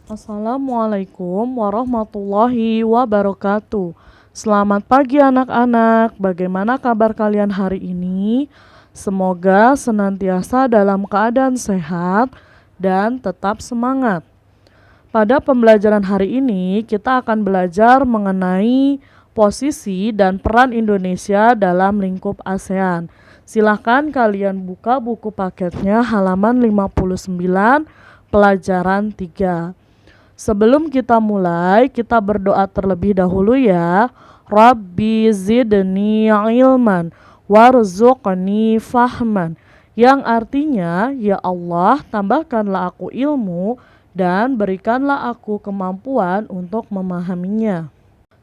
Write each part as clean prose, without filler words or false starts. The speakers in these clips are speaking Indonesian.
Assalamualaikum warahmatullahi wabarakatuh. Selamat pagi anak-anak. Bagaimana kabar kalian hari ini? Semoga senantiasa dalam keadaan sehat dan tetap semangat. Pada pembelajaran hari ini, kita akan belajar mengenai posisi dan peran Indonesia dalam lingkup ASEAN. Silahkan kalian buka buku paketnya halaman 59, pelajaran 3. Sebelum kita mulai, kita berdoa terlebih dahulu ya. Rabbi zidni ilman warzuqni fahman. Yang artinya, ya Allah, tambahkanlah aku ilmu dan berikanlah aku kemampuan untuk memahaminya.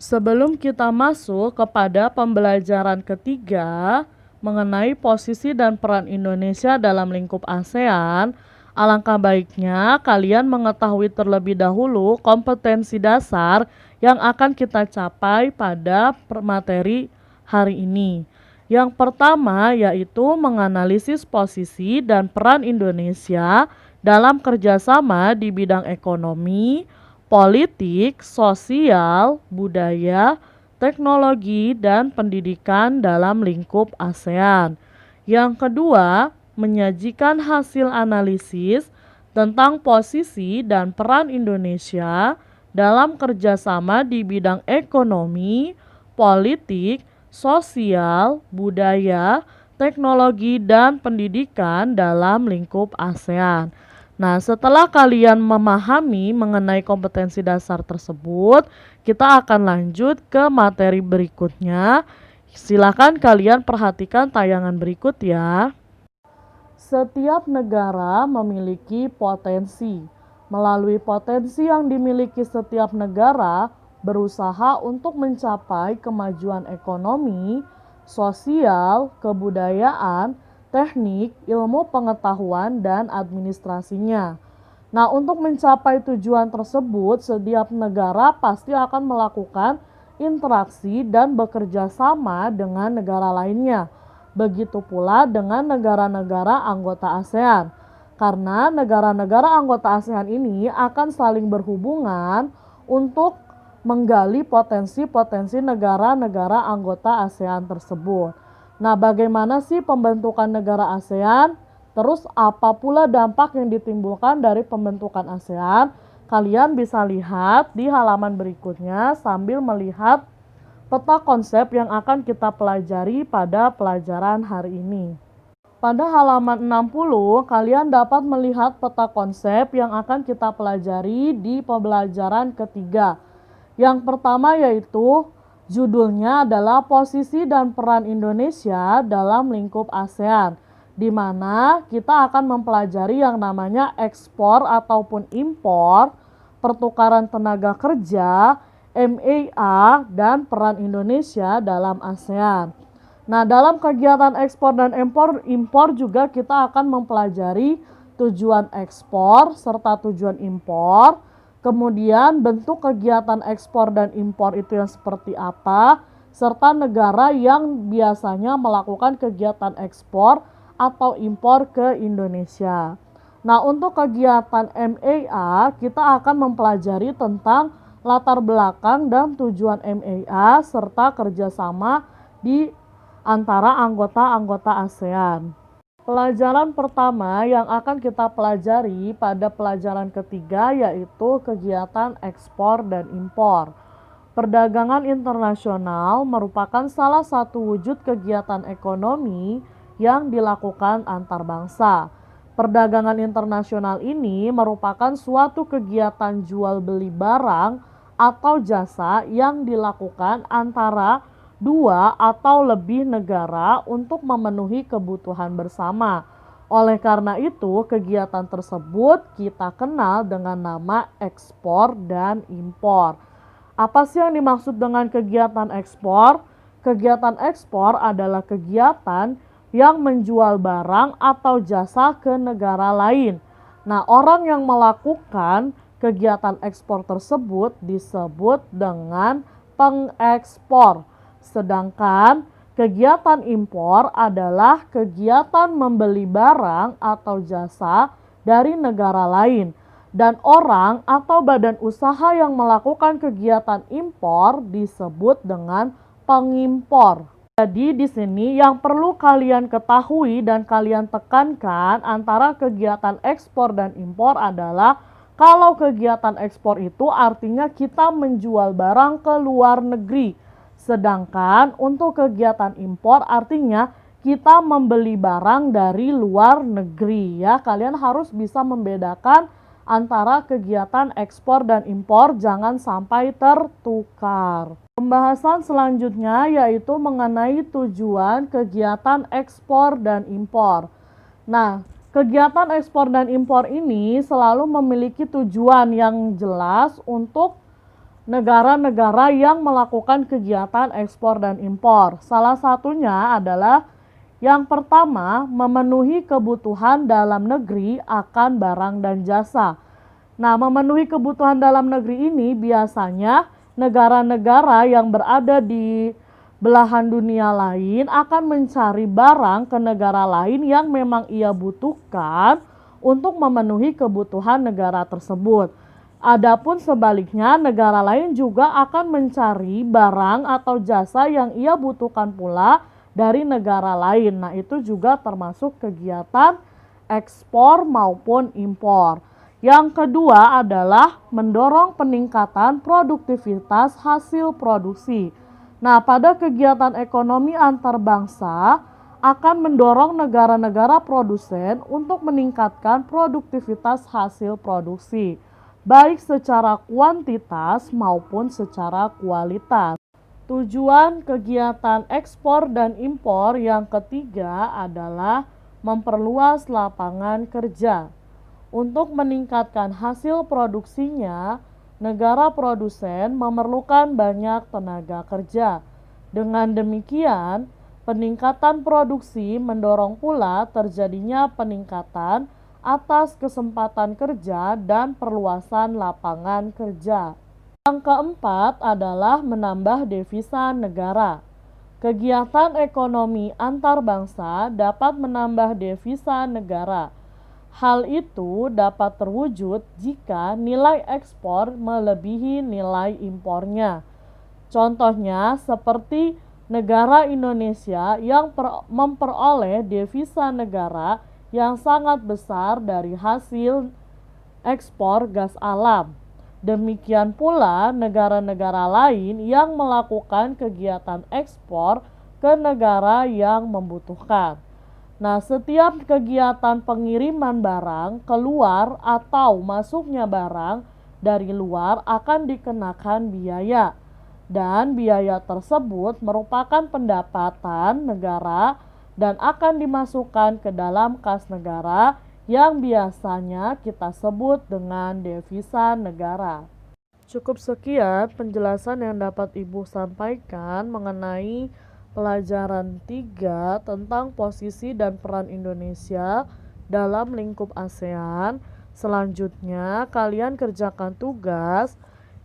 Sebelum kita masuk kepada pembelajaran ketiga mengenai posisi dan peran Indonesia dalam lingkup ASEAN, alangkah baiknya kalian mengetahui terlebih dahulu kompetensi dasar yang akan kita capai pada materi hari ini. Yang pertama yaitu menganalisis posisi dan peran Indonesia dalam kerjasama di bidang ekonomi, politik, sosial, budaya, teknologi, dan pendidikan dalam lingkup ASEAN. Yang kedua, menyajikan hasil analisis tentang posisi dan peran Indonesia dalam kerjasama di bidang ekonomi, politik, sosial, budaya, teknologi, dan pendidikan dalam lingkup ASEAN. Nah, setelah kalian memahami mengenai kompetensi dasar tersebut, kita akan lanjut ke materi berikutnya. Silakan kalian perhatikan tayangan berikut ya. Setiap negara memiliki potensi. Melalui potensi yang dimiliki setiap negara, berusaha untuk mencapai kemajuan ekonomi, sosial, kebudayaan, teknik, ilmu pengetahuan, dan administrasinya. Nah, untuk mencapai tujuan tersebut, setiap negara pasti akan melakukan interaksi dan bekerja sama dengan negara lainnya. Begitu pula dengan negara-negara anggota ASEAN. Karena negara-negara anggota ASEAN ini akan saling berhubungan untuk menggali potensi-potensi negara-negara anggota ASEAN tersebut. Nah, bagaimana sih pembentukan negara ASEAN? Terus apa pula dampak yang ditimbulkan dari pembentukan ASEAN? Kalian bisa lihat di halaman berikutnya sambil melihat peta konsep yang akan kita pelajari pada pelajaran hari ini. Pada halaman 60, kalian dapat melihat peta konsep yang akan kita pelajari di pembelajaran ketiga. Yang pertama yaitu judulnya adalah posisi dan peran Indonesia dalam lingkup ASEAN, di mana kita akan mempelajari yang namanya ekspor ataupun impor, pertukaran tenaga kerja, MAA, dan peran Indonesia dalam ASEAN. Nah, dalam kegiatan ekspor dan impor juga kita akan mempelajari tujuan ekspor serta tujuan impor, kemudian bentuk kegiatan ekspor dan impor itu yang seperti apa, serta negara yang biasanya melakukan kegiatan ekspor atau impor ke Indonesia. Nah, untuk kegiatan MAA kita akan mempelajari tentang latar belakang dan tujuan MAA serta kerjasama di antara anggota-anggota ASEAN. Pelajaran pertama yang akan kita pelajari pada pelajaran ketiga yaitu kegiatan ekspor dan impor. Perdagangan internasional merupakan salah satu wujud kegiatan ekonomi yang dilakukan antar bangsa. Perdagangan internasional ini merupakan suatu kegiatan jual beli barang atau jasa yang dilakukan antara dua atau lebih negara untuk memenuhi kebutuhan bersama. Oleh karena itu, kegiatan tersebut kita kenal dengan nama ekspor dan impor. Apa sih yang dimaksud dengan kegiatan ekspor? Kegiatan ekspor adalah kegiatan yang menjual barang atau jasa ke negara lain. Nah, orang yang melakukan kegiatan ekspor tersebut disebut dengan pengekspor. Sedangkan kegiatan impor adalah kegiatan membeli barang atau jasa dari negara lain. Dan orang atau badan usaha yang melakukan kegiatan impor disebut dengan pengimpor. Jadi di sini yang perlu kalian ketahui dan kalian tekankan antara kegiatan ekspor dan impor adalah kalau kegiatan ekspor itu artinya kita menjual barang ke luar negeri. Sedangkan untuk kegiatan impor artinya kita membeli barang dari luar negeri ya. Kalian harus bisa membedakan antara kegiatan ekspor dan impor, jangan sampai tertukar. Pembahasan selanjutnya yaitu mengenai tujuan kegiatan ekspor dan impor. Nah, kegiatan ekspor dan impor ini selalu memiliki tujuan yang jelas untuk negara-negara yang melakukan kegiatan ekspor dan impor. Salah satunya adalah yang pertama, memenuhi kebutuhan dalam negeri akan barang dan jasa. Nah, memenuhi kebutuhan dalam negeri ini biasanya negara-negara yang berada di belahan dunia lain akan mencari barang ke negara lain yang memang ia butuhkan untuk memenuhi kebutuhan negara tersebut. Adapun sebaliknya, negara lain juga akan mencari barang atau jasa yang ia butuhkan pula dari negara lain. Nah, itu juga termasuk kegiatan ekspor maupun impor. Yang kedua adalah mendorong peningkatan produktivitas hasil produksi. Nah, pada kegiatan ekonomi antar bangsa akan mendorong negara-negara produsen untuk meningkatkan produktivitas hasil produksi, baik secara kuantitas maupun secara kualitas. Tujuan kegiatan ekspor dan impor yang ketiga adalah memperluas lapangan kerja. Untuk meningkatkan hasil produksinya, negara produsen memerlukan banyak tenaga kerja. Dengan demikian, peningkatan produksi mendorong pula terjadinya peningkatan atas kesempatan kerja dan perluasan lapangan kerja. Yang keempat adalah menambah devisa negara. Kegiatan ekonomi antar bangsa dapat menambah devisa negara. Hal itu dapat terwujud jika nilai ekspor melebihi nilai impornya. Contohnya seperti negara Indonesia yang memperoleh devisa negara yang sangat besar dari hasil ekspor gas alam. Demikian pula negara-negara lain yang melakukan kegiatan ekspor ke negara yang membutuhkan. Nah, setiap kegiatan pengiriman barang keluar atau masuknya barang dari luar akan dikenakan biaya. Dan biaya tersebut merupakan pendapatan negara dan akan dimasukkan ke dalam kas negara yang biasanya kita sebut dengan devisa negara. Cukup sekian penjelasan yang dapat Ibu sampaikan mengenai pelajaran 3 tentang posisi dan peran Indonesia dalam lingkup ASEAN. Selanjutnya, kalian kerjakan tugas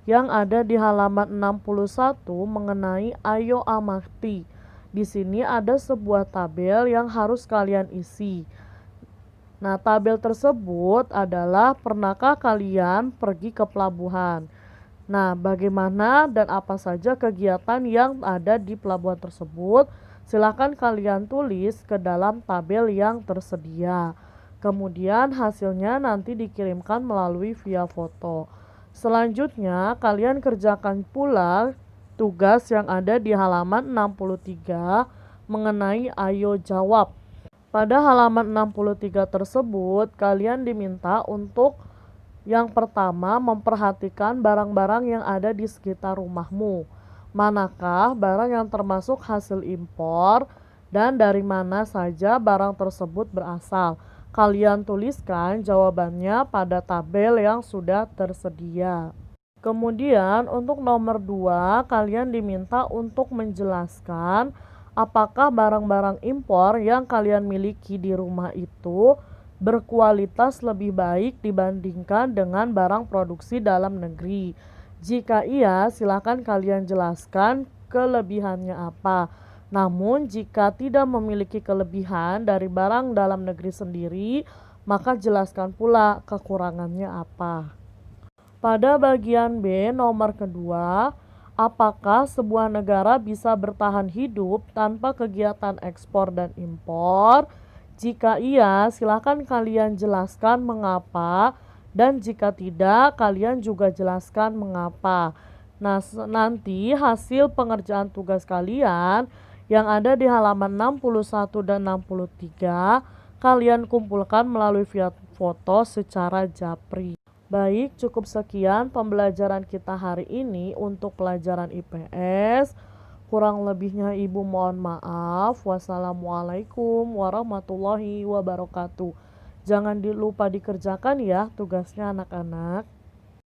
yang ada di halaman 61 mengenai Ayo Amati. Di sini ada sebuah tabel yang harus kalian isi. Nah, tabel tersebut adalah pernahkah kalian pergi ke pelabuhan? Nah, bagaimana dan apa saja kegiatan yang ada di pelabuhan tersebut? Silakan kalian tulis ke dalam tabel yang tersedia. Kemudian hasilnya nanti dikirimkan melalui via foto. Selanjutnya, kalian kerjakan pula tugas yang ada di halaman 63 mengenai Ayo Jawab. Pada halaman 63 tersebut, kalian diminta untuk yang pertama memperhatikan barang-barang yang ada di sekitar rumahmu. Manakah barang yang termasuk hasil impor dan dari mana saja barang tersebut berasal? Kalian tuliskan jawabannya pada tabel yang sudah tersedia. Kemudian untuk nomor 2, kalian diminta untuk menjelaskan apakah barang-barang impor yang kalian miliki di rumah itu berkualitas lebih baik dibandingkan dengan barang produksi dalam negeri. Jika iya, silakan kalian jelaskan kelebihannya apa. Namun jika tidak memiliki kelebihan dari barang dalam negeri sendiri, Maka jelaskan pula kekurangannya apa. Pada bagian B nomor kedua, apakah sebuah negara bisa bertahan hidup tanpa kegiatan ekspor dan impor? Jika iya, silakan kalian jelaskan mengapa, dan jika tidak, kalian juga jelaskan mengapa. Nah, nanti hasil pengerjaan tugas kalian yang ada di halaman 61 dan 63, kalian kumpulkan melalui via foto secara japri. Baik, cukup sekian pembelajaran kita hari ini untuk pelajaran IPS. Kurang lebihnya Ibu mohon maaf. Wassalamualaikum warahmatullahi wabarakatuh. Jangan lupa dikerjakan ya tugasnya anak-anak.